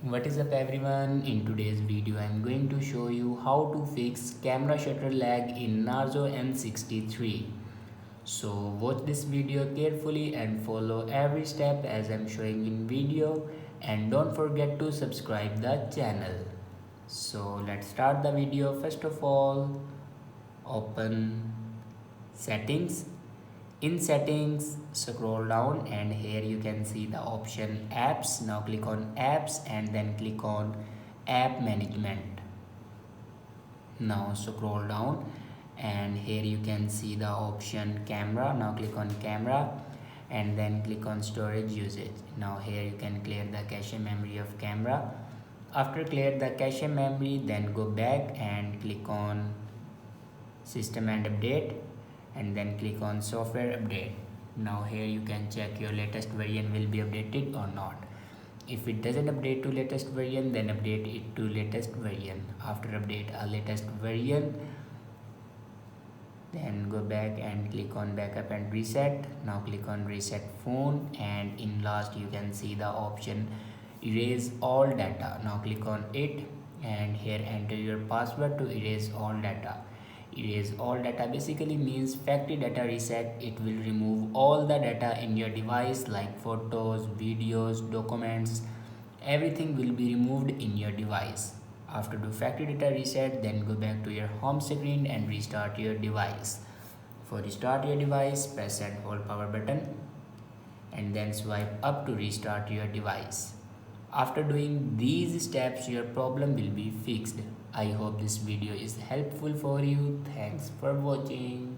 What is up everyone, in today's video I am going to show you how to fix camera shutter lag in Narzo N63. So watch this video carefully and follow every step as I am showing in video, and don't forget to subscribe the channel. So let's start the video. First of all, open settings. In settings, scroll down and here you can see the option apps. Now click on apps and then click on app management. Now scroll down and here you can see the option camera. Now click on camera and then click on storage usage. Now here you can clear the cache memory of camera. After clear the cache memory, then go back and click on system and update and then click on software update. Now here you can check your latest version will be updated or not. If it doesn't update to latest version, then update it to latest version. After update a latest version, then go back and click on backup and reset. Now click on reset phone and in last you can see the option erase all data. Now click on it and here enter your password to erase all data. Erase all data basically means factory data reset. It will remove all the data in your device like photos, videos, documents. Everything will be removed in your device. After do factory data reset, then go back to your home screen and restart your device. For restart your device, press and hold power button and then swipe up to restart your device. After doing these steps, your problem will be fixed. I hope this video is helpful for you. Thanks for watching.